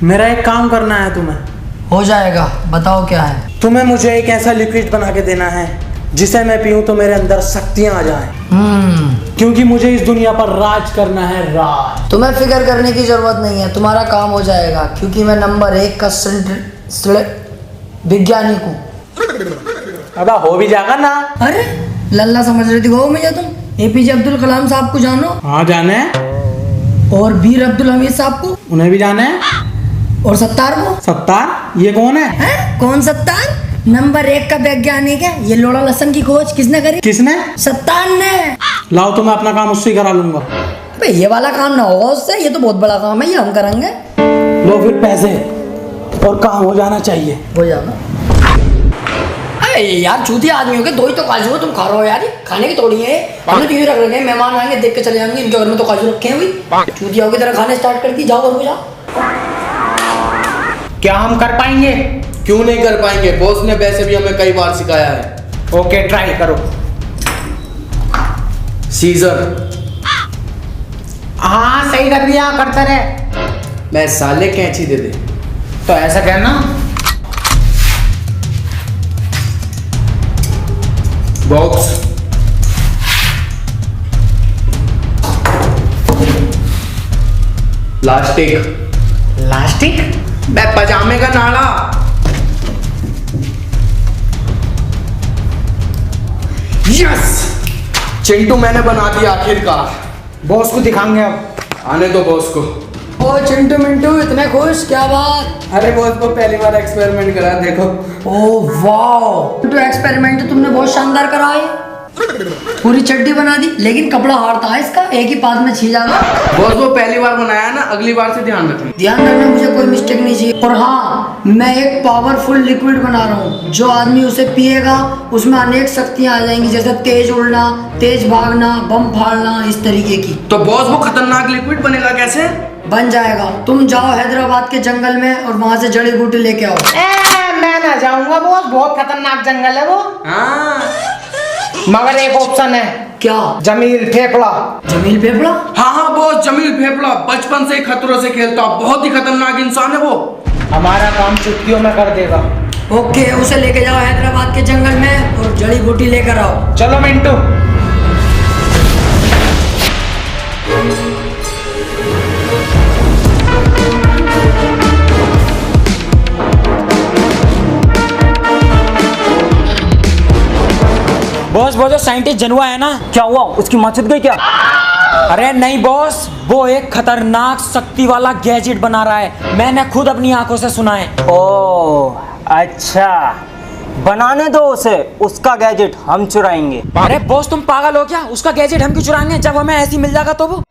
मेरा एक काम करना है तुम्हें। हो जाएगा, बताओ क्या है। तुम्हें मुझे एक ऐसा लिक्विड बना के देना है जिसे मैं पीऊं तो मेरे अंदर शक्तियां आ जाएं। क्योंकि मुझे इस दुनिया पर राज करना है, राज। तुम्हें फिक्र करने की जरूरत नहीं है, तुम्हारा काम हो जाएगा क्योंकि मैं नंबर 1 का वैज्ञानिक हूँ। अब हो भी जाएगा ना। अरे लल्ला समझ रही थी गो मुझे तुम। एपीजे अब्दुल कलाम साहब को जानो? हाँ जाने। और वीर अब्दुल हमीद साहब को? उन्हें भी जाने। और सत्तार को? सत्तार? ये कौन है? कौन सत्तार? नंबर 1 का वैज्ञानिक है। ये लोड़ा लसन की खोज किसने करी? किसने? सत्तार ने। लाओ तो मैं अपना काम उससे ही करा लूंगा। ये वाला काम ना होगा उससे, ये तो बहुत बड़ा काम है, ये हम करेंगे। लो फिर पैसे, और काम हो जाना चाहिए। हो जाना। अरे यार चूती आदमी हो गए, दो ही तो काजू हो, तुम खा रहे हो यार, खाने की तोड़ी है। हमने टीवी रख रखे हैं, मेहमान आएंगे देख के चले जाएंगे, इनके घर में तो काजू रखे हैं भाई। चूतिया की तरह खाने स्टार्ट कर दी, जाओ घर को जाओ। क्या हम कर पाएंगे? क्यों नहीं कर पाएंगे, बॉस ने वैसे भी हमें कई बार सिखाया है। ओके ट्राई करो। सीजर। हाँ सही कर दिया, करते रहे। मैं साले कैंची दे दे। तो ऐसा कहना। बॉक्स। प्लास्टिक। लास्टिक? मैं पजामे का नाड़ा। यस, चिंटू मैंने बना दिया आखिरकार। बॉस को दिखाएंगे अब। आने दो बॉस को। ओ चिंटू मिंटू इतने खुश, क्या बात? अरे बॉस को पहली बार एक्सपेरिमेंट करा, देखो। ओ वाह, तो एक्सपेरिमेंट तो तुमने बहुत शानदार करा है। पूरी चड्डी बना दी, लेकिन कपड़ा हार्ड था इसका, एक ही पास में छिला। बॉस वो पहली बार बनाया ना, अगली बार से ध्यान रखना। ध्यान रखना, मुझे कोई मिस्टेक नहीं चाहिए। और हाँ, मैं एक पावरफुल लिक्विड बना रहा हूँ, जो आदमी उसे पिएगा उसमें अनेक शक्तियाँ आ जाएंगी, जैसे तेज उड़ना, तेज भागना, बम फाड़ना, इस तरीके की। तो बॉस वो खतरनाक लिक्विड बनेगा कैसे? बन जाएगा। तुम जाओ हैदराबाद के जंगल में और वहाँ से जड़ी बूटी लेके आओ। मैं ना जाऊंगा बॉस, बहुत खतरनाक जंगल है वो। हाँ, मगर एक ऑप्शन है। क्या? जमील फेफड़ा। जमील फेफड़ा? हाँ हाँ बॉस, जमील फेफड़ा बचपन से ही खतरों से खेलता, बहुत ही खतरनाक इंसान है वो। हमारा काम चुटकियों में कर देगा। ओके, उसे लेके जाओ हैदराबाद के जंगल में और जड़ी बूटी लेकर आओ। चलो मिंटू। बॉस वो जो साइंटिस्ट जनुआ है ना, क्या हुआ, उसकी मौत गई क्या? अरे नहीं बॉस, वो एक खतरनाक शक्ति वाला गैजेट बना रहा है, मैंने खुद अपनी आंखों से सुना है। ओह अच्छा, बनाने दो उसे, उसका गैजेट हम चुराएंगे। अरे बॉस तुम पागल हो क्या, उसका गैजेट हम क्यों चुराएंगे, जब हमें ऐसे ही मिल जाएगा तो वो।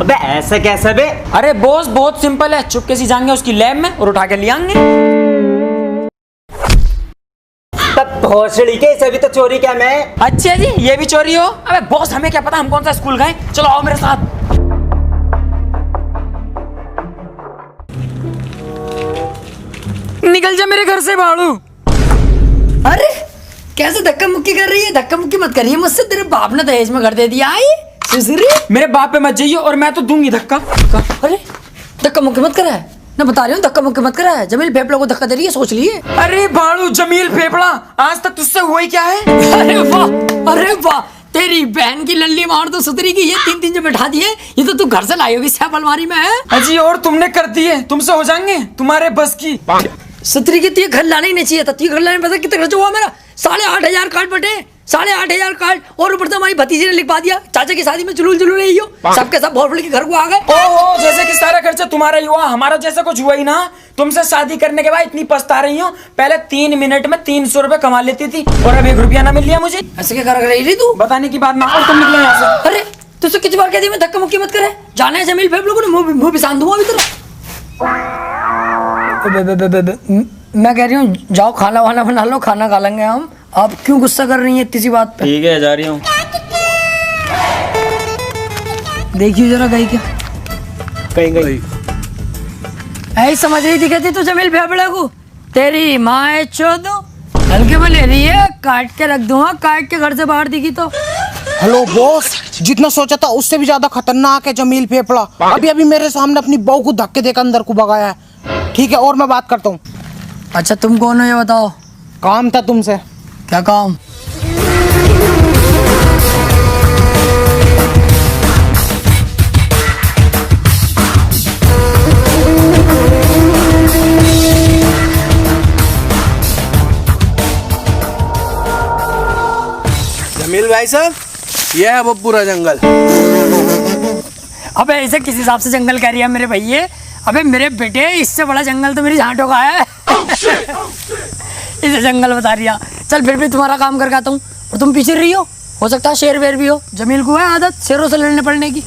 अबे ऐसे कैसे बे? अरे बॉस बहुत सिंपल है, चुपके से जाएंगे उसकी लैब में और उठा के ले आएंगे। भोसड़ी के, इसे भी तो चोरी क्या मैं? अच्छा जी, ये भी चोरी हो? अबे बॉस हमें क्या पता हम कौन सा स्कूल गए, चलो आओ मेरे साथ। निकल जा मेरे घर से भाड़ू। अरे कैसे धक्का मुक्की कर रही है? धक्का मुक्की मत करिए मुझसे, तेरे बाप ने दहेज में घर दे दिया है। सुसरी मेरे बाप पे मत जाइए और मैं तो दूंगी धक्का। अरे धक्का मुक्की मत करा है, मैं बता रही हूँ, धक्का मुक्की मत करा है। जमील फेफड़ा को धक्का दे रही है, सोच लिए। अरे भाड़ू जमील फेफड़ा, आज तक तुझसे हुआ ही क्या है? अरे वाह, अरे वाह, तेरी बहन की लल्ली मार तो सुतरी की, ये 3-3 जो बैठा दिए, ये तो तू घर से लाई होगी, सैप अलमारी में है। अजी और तुमने कर दिए, तुमसे हो जाएंगे, तुम्हारे बस की। सुतरी की तुझे घर लाना ही नहीं चाहिए था, तुझे घर लाने में पता कितना खर्चा हुआ मेरा? 8,500 कार्ड बटे, 8,500 कार्ड, और ऊपर से हमारी भतीजी ने लिखवा दिया, चाचा की शादी में जुलूल रही हो, सबके सब भोसड़ी के घर को आ गए। ओहो, जैसे कि सारा खर्चा तुम्हारा ही हुआ, हमारा जैसा कुछ हुआ ही ना। तुमसे शादी करने के बाद इतनी पछता रही हूँ, पहले 3 मिनट में 300 रुपए कमा लेती थी और अब 1 रुपया ना मिल लिया मुझे। ऐसे क्या कर रही तू? बताने की बात ना, और तुम निकलो यहाँ से। अरे तुझसे कितनी बार कह दी मैं, धक्का मुक्की मत करे, जाना है जमील फेफड़े को, मुंह भी शांत दूंगा अभी तेरा। मैं कह रही हूँ जाओ खाना वाना बना लो, खाना खा लेंगे हम। आप क्यों गुस्सा कर रही हैं इतनी सी बात पे? ठीक है, जा रही हूँ। देखिए जरा गई क्या? कहीं गई? ऐसी समझ रही थी कहती तू जमील फेफड़े को, तेरी माँ है चोदो, हल्के में ले रही है, काट के रख दूंगा, काट के घर से बाहर दिखी तो। हेलो बॉस, जितना सोचा था उससे भी ज्यादा खतरनाक है जमील फेफड़ा। अभी मेरे सामने अपनी बहू को धक्के देकर अंदर को भगाया है। ठीक है, और मैं बात करता हूँ। अच्छा तुम कौन हो ये बताओ। काम था तुमसे। क्या काम। जमील भाई साहब, ये है वो पूरा जंगल। अबे ऐसे किस हिसाब से जंगल कह रही है मेरे भैया। अबे मेरे बेटे इससे बड़ा जंगल तो मेरी झांटों का है। इसे जंगल बता रही है। चल फिर भी तुम्हारा काम करके आता हूँ। और तुम पीछे रही हो सकता है शेर वेर भी हो। जमील को है आदत शेरों से लड़ने पड़ने की।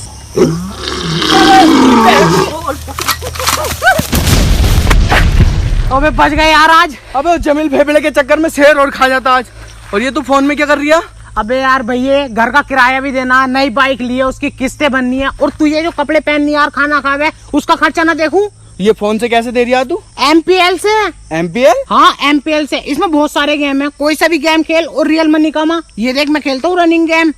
अबे बच गए यार आज। अबे जमील फेफड़े के चक्कर में शेर और खा जाता आज। और ये तू फोन में क्या कर रही है? अबे यार भैया, घर का किराया भी देना, नई बाइक ली है, उसकी किस्तें बननी है, और तू ये जो कपड़े पहननी है और खाना खावे उसका खर्चा ना देखूं। ये फोन से कैसे दे रही है तू? MPL से। MPL? हाँ MPL से। इसमें बहुत सारे गेम है, कोई सा भी गेम खेल और रियल मनी कमा। ये देख मैं खेलता हूँ रनिंग गेम।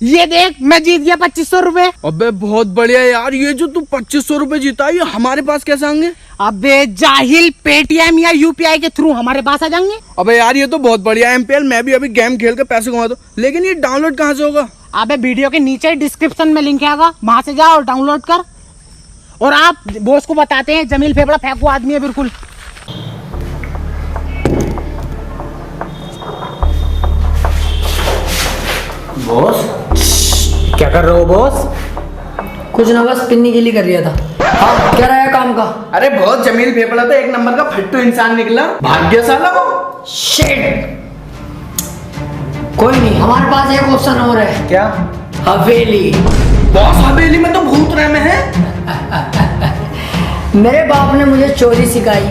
ये देख मैं जीत गया 2500 रुपए। अबे बहुत बढ़िया यार। ये जो तू 2500 रुपए जीता, ये हमारे पास कैसे आएंगे? अबे जाहिल, पेटीएम या UPI के थ्रू हमारे पास आ जाएंगे। अबे यार ये तो बहुत बढ़िया है MPL। मैं भी अभी गेम खेल के पैसे कमा दूं, लेकिन ये डाउनलोड कहाँ से होगा? अबे वीडियो के नीचे डिस्क्रिप्शन में लिंक आएगा, वहां से जाओ और डाउनलोड कर। और आप बॉस को बताते हैं जमील फेफड़ा फेंकू आदमी है बिल्कुल। बॉस क्या कर रहे हो बॉस? कुछ ना बस पिन्नी गिली कर रहा था। हाँ क्या रहा है काम का। अरे बहुत जमील फेफड़ा तो एक नंबर का फट्टू इंसान निकला। भाग्यशाला वो। शिट। कोई नहीं, हमारे पास एक ऑप्शन और है। क्या? हवेली। बॉस हवेली में तो भूत रहने हैं। मेरे बाप ने मुझे चोरी सिखाई,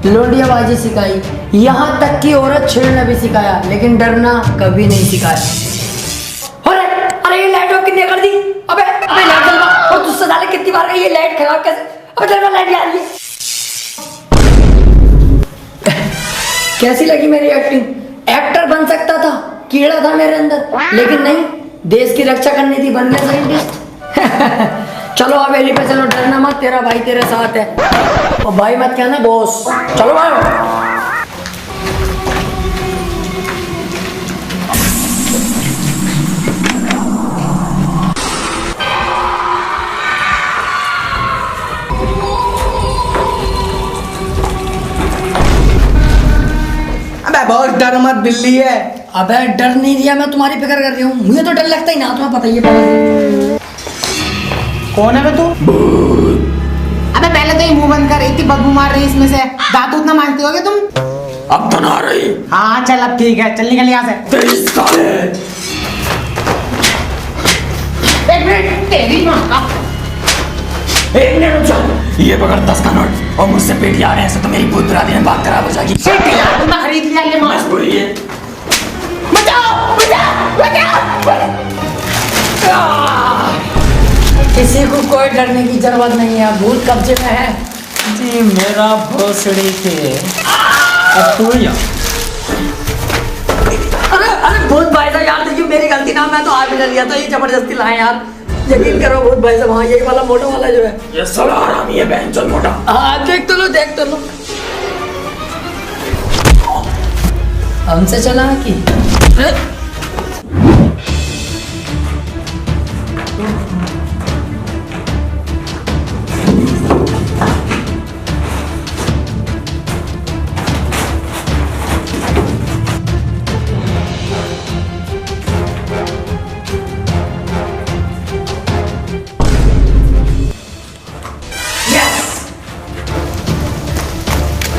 लोंडियाबाजी सिखाई, यहाँ तक कि औरत छेड़ना भी सिखाया, लेकिन डरना कभी नहीं सिखाया। अरे ये लाइट कितनी कर दी। अबे लाइट जलवा। और तुझसे साले कितनी बार ये लाइट खराब कैसे। अबे जलवा लाइट आ रही है। कैसी लगी मेरी एक्टिंग। एक्टर बन सकता था, कीड़ा था मेरे अंदर, लेकिन नहीं, देश की रक्षा करनी थी, बन गया साइंटिस्ट। चलो हवेली पे चलो, डरना मत, तेरा भाई तेरे साथ है। और भाई मत कहना बॉस। चलो भाई। अबे बहुत डर मत, बिल्ली है। अबे डर नहीं दिया, मैं तुम्हारी फिक्र कर रही हूँ। मुझे तो डर लगता ही ना, तुम्हें पता ही है। कौन है बे तू? अबे पहले तो ये मुंह बंद कर, इतनी बदबू मार रही है इसमें से। दांत उतना मारती होगे तुम? अब तो ना रही। हाँ चल अब ठीक है, चल निकल यहाँ से। तेरी साले। एक मिनट, तेरी माँ का। एक मिनट रुक जा। ये पकड़ 10 का नोट और मुझसे पेट आ रहे हैं तो मेरी पूरी बिरादरी में बात खराब हो जाएगी। शिट यार, तूने खरीद लिया ये माँ। बस बोलिए। बचाओ बचाओ बचाओ। किसी को कोई डरने की जरूरत नहीं है, भूत कब्जे में है। जी मेरा भोसड़ी के। अब तू ही आ। अरे भूत भाई साहब यार, देखिए मेरी गलती ना, मैं तो आज भी डर गया था, ये जबरदस्ती लाए यार। यकीन करो भूत भाई साहब, हाँ ये वाला मोटा वाला जो है। ये साला हरामी है बहनचोद मोटा। हाँ देख तो लो, देख तो लो। हमसे चला कि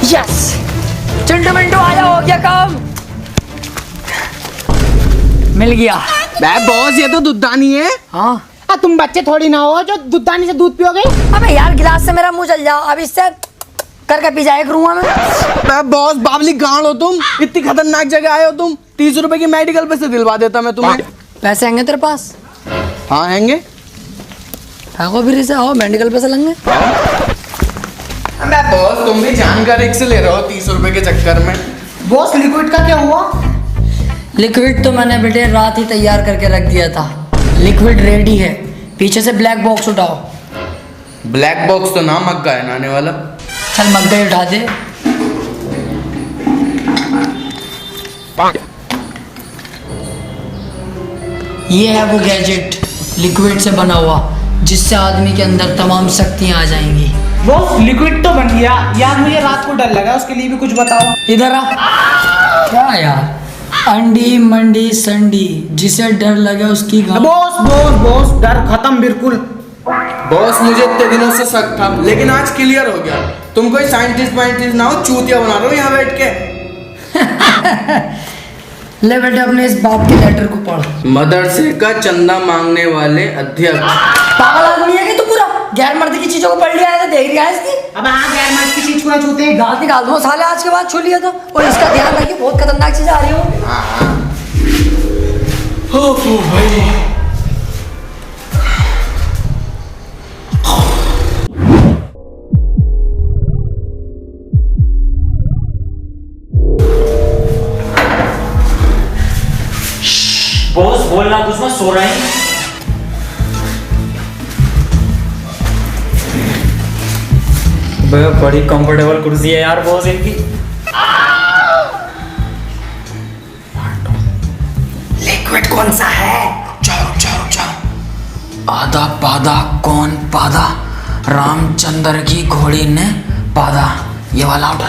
यस, चिंटू मिंटू आया, हो गया काम, मिल गया। बे बॉस ये तो दुद्धानी है। हाँ तुम बच्चे थोड़ी ना हो जो दुधानी से दूध पियोगे। अबे यार गिलास से मेरा मुंह जल जाओ, अब इससे करके पी जाए रूआ में। बे बॉस बाबली गांड हो तुम, इतनी खतरनाक जगह आए हो तुम। 30 रुपए की मेडिकल पे से दिलवा देता मैं तुम्हें। पैसे होंगे तेरे पास? हाँ हैंगे। ठाको फिर इसे, आओ मेडिकल पे से लेंगे। अबे बॉस तुम भी जानकर रिक्स ले रहे हो 30 रुपए के चक्कर में। बॉस लिक्विड का क्या हुआ? लिक्विड तो मैंने बेटे रात ही तैयार करके रख दिया था। लिक्विड रेडी है, पीछे से ब्लैक बॉक्स उठाओ। ब्लैक बॉक्स तो ना मग्गा है नाने वाला। चल मग्गे उठा दे। ये है वो गैजेट लिक्विड से बना हुआ, जिससे आदमी के अंदर तमाम शक्तियां आ जाएंगी। बॉस लिक्विड तो बन गया यार, मुझे रात को डर लगा, उसके लिए भी कुछ बताओ। इधर आ। क्या यार, अंडी मंडी संडी, जिसे डर लगे उसकी गाँव। बॉस बॉस बॉस डर खत्म बिल्कुल। बॉस मुझे इतने दिनों से शक था, लेकिन आज क्लियर हो गया। तुम कोई साइंटिस्ट वाइंटिस्ट ना हो, चूतिया बना रहे हो यहाँ बैठ के। ले बेटे अपने इस बाप के लेटर को पढ़। मदरसे का चंदा मांगने वाले अध्यक्ष। पागल आदमी है कि तू पूरा गैर मर्दी की चीजों को पढ़ लिया है, तो देख रहा है इसकी। अब हाँ गैर मर्द की चीज को छूते हैं। गाल निकाल दो साले आज के बाद छू लिया तो। और इसका ध्यान रखिए, बहुत खतरनाक चीज आ रही हो। भाई बॉस बोलना कुछ मत, सो रहे हैं। बड़ी कंफर्टेबल कुर्सी है यार बॉस इनकी। लिक्विड कौन सा है? रुक जाओ। आधा पादा कौन पादा, रामचंद्र की घोड़ी ने पादा, ये वाला उठा।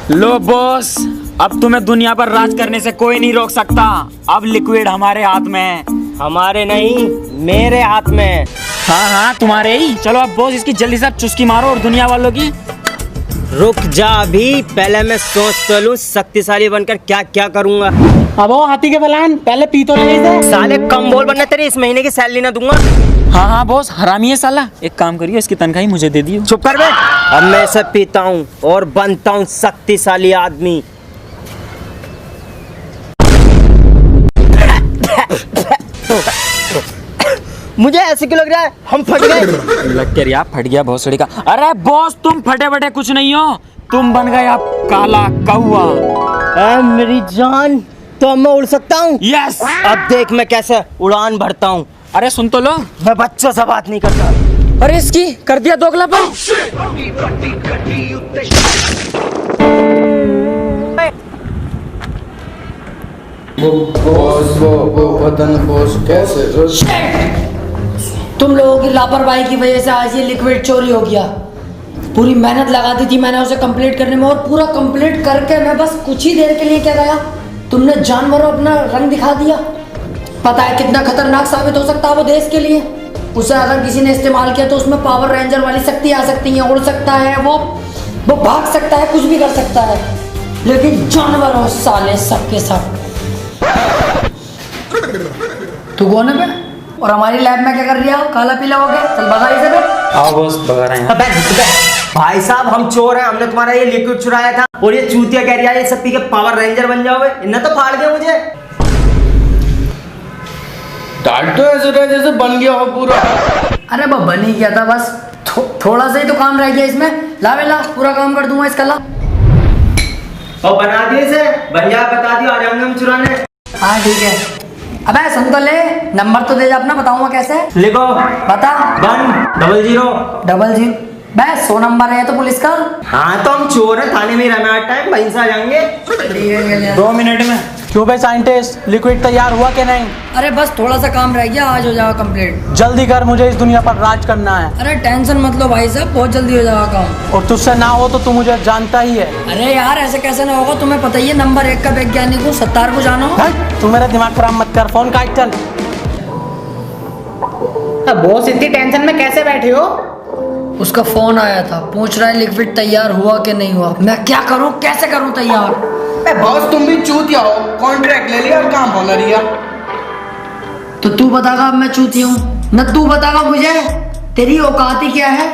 लो बॉस, अब तुम्हें दुनिया पर राज करने से कोई नहीं रोक सकता। अब लिक्विड हमारे हाथ में है। हमारे नहीं, मेरे हाथ में। हाँ हाँ तुम्हारे ही। चलो अब बॉस इसकी जल्दी से चुस्की मारो और दुनिया वालों की। रुक जा अभी, पहले मैं सोच तो लूं शक्तिशाली बनकर क्या क्या करूंगा। अब वो हाथी के पलान, पहले पी तो ले इसे। साले कम बोल, वरना तेरी इस महीने की सैलरी ना दूंगा। हाँ हाँ बॉस, हरामी है साला। एक काम करिए, इसकी तनख्वाही मुझे दे दियो। चुप कर बे। अब मैं इसे पीता हूँ और बनता हूँ शक्तिशाली आदमी। मुझे ऐसे क्यों लग रहा है हम फट गए? लग के रिया फट गया भोसड़ी का। अरे बॉस तुम फटे फटे कुछ नहीं हो, तुम बन गए अब काला कौआ। मेरी जान, तो मैं उड़ सकता हूँ? यस। अब देख मैं कैसे उड़ान भरता हूँ। अरे सुन तो लो, मैं बच्चों से बात नहीं करता। अरे इसकी कर दिया दोगलापन। वो बदन बॉस कैसे। तुम लोगों की लापरवाही की वजह से आज ये लिक्विड चोरी हो गया। पूरी मेहनत लगा दी थी मैंने उसे कंप्लीट करने में, और पूरा कंप्लीट करके मैं बस कुछ ही देर के लिए क्या गया, तुमने जानवरों अपना रंग दिखा दिया। पता है कितना खतरनाक साबित हो सकता है वो देश के लिए। उसे अगर किसी ने इस्तेमाल किया तो उसमें पावर रेंजर वाली शक्ति आ सकती है, उड़ सकता है वो भाग सकता है, कुछ भी कर सकता है। लेकिन जानवर हो साले सबके सब। तू कौन है बे? और हमारी लैब में क्या कर रही है? काला पीला हो गया, चल भगा इसे बे। आओ बॉस भगा रहे हैं। भाई साहब हम चोर हैं, हमने तुम्हारा ये लिक्विड चुराया था, और ये चूतिया कह रही है ये सब पी के पावर रेंजर बन जाओगे। इन्हें तो फाड़ दिया मुझे। डांट तो ऐसे रहे जैसे बन गया हो पूरा। अरे वो बन ही गया था, बस थोड़ा सा ही तो काम रह गया इसमें। ला बेला, पूरा काम कर दूंगा इसका। ला और बना दिए इसे, बन जा, बता दियो, आ जाएंगे हम चुराने। हाँ ठीक है। अबे सुन तो ले, नंबर तो दे जा अपना, बताऊंगा कैसे। लिखो, बता। 100। बस 100 नंबर है तो पुलिस का। हाँ तो हम चोर हैं, थाने में ही रहना है, टाइम वहीं से आ जाएंगे। 2 मिनट में। क्यों बे साइंटिस्ट, लिक्विड तैयार हुआ कि नहीं? अरे बस थोड़ा सा काम रह गया, आज हो जाएगा कंप्लीट। जल्दी कर, मुझे इस दुनिया पर राज करना है। अरे टेंशन मत लो भाई साहब, बहुत जल्दी हो जाएगा काम। और तुझसे ना हो तो तू मुझे जानता ही है। अरे यार ऐसे कैसे ना होगा, तुम्हें पता ही है नंबर 1 का वैज्ञानिक हूँ, सत्तार को जानो। हट, तू मेरा दिमाग खराब मत कर, फोन काट चल। बॉस इतनी टेंशन में कैसे बैठे हो? उसका फोन आया था, पूछ रहा है लिक्विड तैयार हुआ कि नहीं हुआ। मैं क्या करूं, कैसे करूं तैयार? बॉस तुम भी चूतिया हो, कॉन्ट्रैक्ट ले लिया और काम होना रिया। तो तू बतागा अब मैं चूती हूँ न? तू बतागा मुझे तेरी औकात ही क्या है?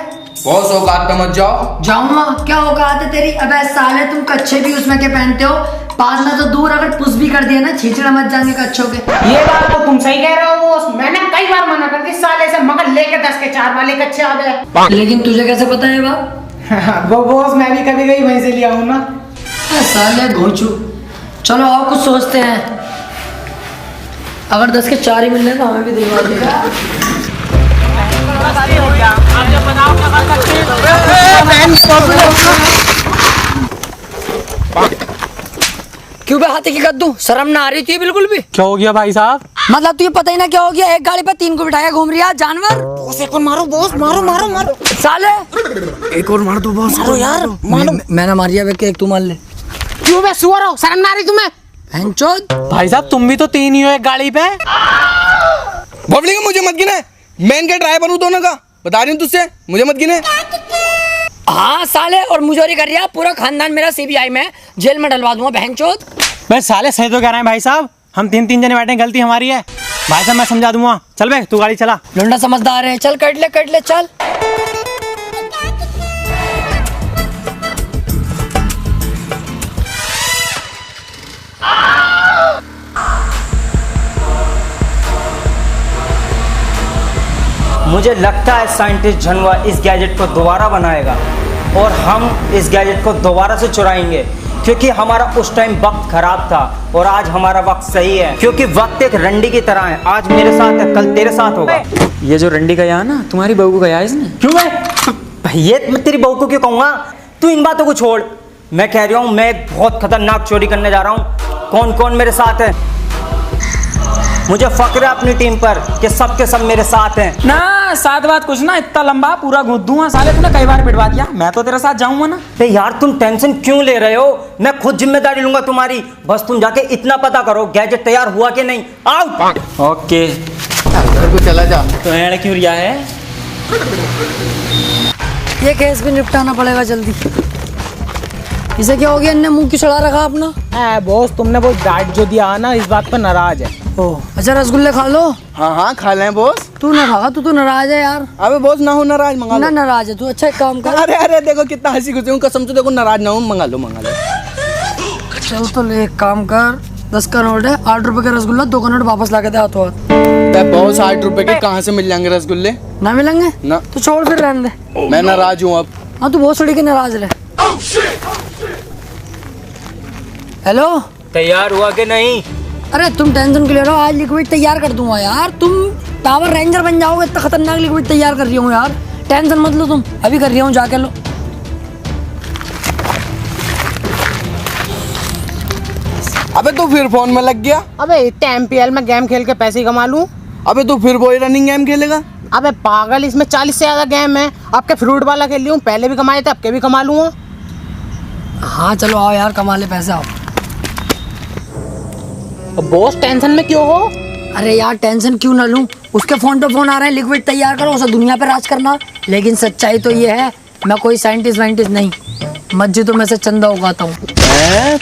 बॉस औकात पे मत जाओ। जाऊंगा, क्या औकात है तेरी? अबे साले तुम कच्छे भी उसमें के पहनते हो, पालना तो दूर, अगर पुस भी कर दिया ना छींचड़ा मत जाएंगे कच्छों के। ये बात तो तुम सही कह रहे हो बॉस, मैंने कई बार मना कर दी साले से, मगर लेके 10 के 4 वाले कच्चे आ गए। लेकिन तुझे कैसे पता है बात? वो बॉस मैं भी कभी कभी वहीं से लिया हूँ ना। साले घोचू। चलो आओ कुछ सोचते हैं। अगर 10 के 4 ही मिल रहे तो हमें भी दिलवा देगा। आप जब बनाओ क्या कर सकते हैं? क्यों बे हाथी की कद्दू, शर्म ना आ रही थी बिल्कुल भी? क्या हो गया भाई साहब? मतलब तुझे पता ही ना क्या हो गया, एक गाड़ी पे 3 को बिठाया घूम रहा जानवर। बॉस एक और मारो, बॉस मारो मारो मारो। साले एक और मार दो बॉस। मारो यार, मारो। मैंने मारिया बे, एक तू मार ले। क्यों बे सुअर हो, शर्म ना आ रही तुम्हें? हैंचोद भाई साहब तुम भी तो 3 ही हो एक गाड़ी पे। बबली का मुझे मत गिने, मैं इनका ड्राइवर हूँ दोनों का, बता रही हूँ तुझसे, मुझे मत गिने। हाँ साले, और मुजोरी कर रहा, पूरा खानदान मेरा सीबीआई में जेल में डलवा दूंगा बहनचोद। मैं साले सही तो कह रहे हैं भाई साहब, हम 3 जने बैठे हैं, गलती हमारी है। भाई साहब मैं समझा दूंगा, चल बे तू गाड़ी चला। लुंडा समझदार है, चल कट ले चल। मुझे लगता है साइंटिस्ट झनवा इस गैजेट को दोबारा बनाएगा और हम इस गैजेट को दोबारा से चुराएंगे, क्योंकि हमारा उस टाइम वक्त खराब था और आज हमारा वक्त सही है, क्योंकि वक्त एक रंडी की तरह है, आज मेरे साथ है कल तेरे साथ होगा। ये जो रंडी गया है ना, तुम्हारी बहू को गया है इसने। क्यों भाई, ये मैं तेरी बहू को क्यों कहूँगा? तू इन बातों को छोड़, मैं कह रहा हूँ मैं एक बहुत खतरनाक चोरी करने जा रहा हूँ। कौन कौन मेरे साथ है? मुझे फक्र है अपनी टीम पर कि सब के सब मेरे साथ हैं। ना साथ बात कुछ ना, इतना लंबा पूरा घुस दूंगा साले, तूने कई बार पिटवा दिया, मैं तो तेरे साथ जाऊंगा ना। ते यार तुम टेंशन क्यों ले रहे हो? मैं खुद जिम्मेदारी लूंगा तुम्हारी, बस तुम जाके इतना पता करो गैजेट तैयार हुआ कि नहीं। आउट। ओके घर को चला जा। तो ऐड क्यों रिया है? ये केस भी निपटाना पड़ेगा जल्दी। इसे क्या हो गया, इनने मुंह क्यों चढ़ा रखा अपना? बॉस तुमने वो डांट जो दिया ना, इस बात पर नाराज है। ओह अच्छा, रसगुल्ले खा लो। हाँ खा लें बॉस। तू ना खागा, तू तो नाराज है यार। अबे बॉस ना हो नाराज, मंगा ना लो। नाराज है तू, अच्छा एक काम कर। अरे देखो कितना हंसी खुशी हूँ, कसम से देखो नाराज ना हूँ, मंगा लो। चल तो ले, एक काम कर, 10 का नोट है, 8 रुपए का रसगुल्ला, 2 का नोट वापस ला के दे हाथों हाथ। बहुत 60 रुपए के कहाँ से मिल जाएंगे रसगुल्ले? ना मिलेंगे ना। तो छोड़ फिर, रहने दे। मैं नाराज हूँ अब। हाँ तू बहुत सड़ी के नाराज रहे। हेलो, तैयार हुआ कि नहीं? अरे तुम टेंशन क्यों ले रहे हो, आज लिक्विड तैयार कर दूंगा यार। तुम पावर रेंजर बन जाओगे, इतना खतरनाक लिक्विड तैयार कर रही हूँ यार, टेंशन मत लो तुम, अभी कर रही हूँ, जाके लो। अबे तू फिर फोन में लग गया। अबे इतने MPL में गेम खेल के पैसे कमा लूं। अबे तू फिर वही रनिंग गेम खेलेगा? अबे पागल, इसमें 40 से ज्यादा गेम है। आपके फ्रूट वाला खेल लूं, पहले भी कमाए थे, अब के भी कमा लूंगा। हाँ चलो आओ यार, कमा ले पैसे, आओ। बॉस टेंशन में क्यों हो? अरे यार टेंशन क्यों ना लूं, उसके फोन पे फोन आ रहे हैं, लिक्विड तैयार करो, उसे दुनिया पे राज करना। लेकिन सच्चाई तो ये है, मैं कोई साइंटिस्ट नहीं, मस्जिदों में से चंदा उगाता हूँ।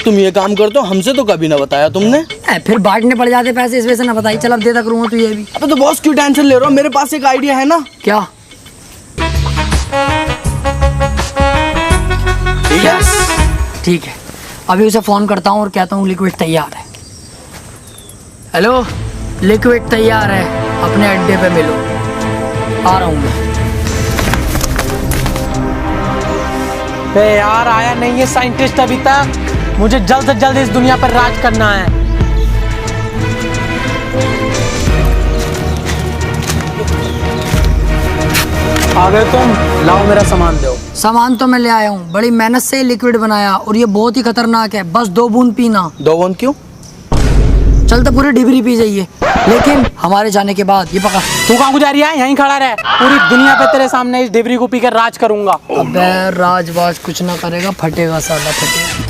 तुम ये काम कर दो, हमसे तो कभी ना बताया तुमने। फिर बांटने पड़ जाते पैसे, इस वजह से ना बताई। चल अब दे तक करूँगा तू ये भी। अबे तो बॉस क्यों टेंशन ले रहे हो, मेरे पास एक आइडिया है ना। क्या? ठीक है, अभी उसे फोन करता हूँ और कहता हूँ लिक्विड तैयार है। हेलो, लिक्विड तैयार है, अपने अड्डे पे मिलो, आ रहा हूँ मैं। बे यार आया नहीं है साइंटिस्ट अभी तक, मुझे जल्द से जल्द इस दुनिया पर राज करना है। आ गए तुम, लाओ मेरा सामान दो। सामान तो मैं ले आया हूँ, बड़ी मेहनत से लिक्विड बनाया और ये बहुत ही खतरनाक है, बस 2 बूंद पीना। 2 बूंद क्यों? चल तो पूरी डिबरी पी जाइए, लेकिन हमारे जाने के बाद। ये पका। तू कहाँ को जा रही है? यहीं खड़ा रहे, पूरी दुनिया पे तेरे सामने इस डिबरी को पीकर राज करूंगा। अबे राजबाज कुछ ना करेगा, फटेगा साला, फटेगा।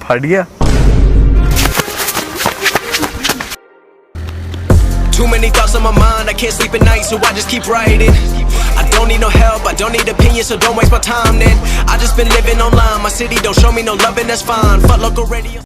फट गया। Too many thoughts on my mind, I can't sleep at night, so I just keep writing. I don't need no help, I don't need opinions, so don't waste my time then. I just been living online, my city don't show me no love and that's fine. Fuck local radio.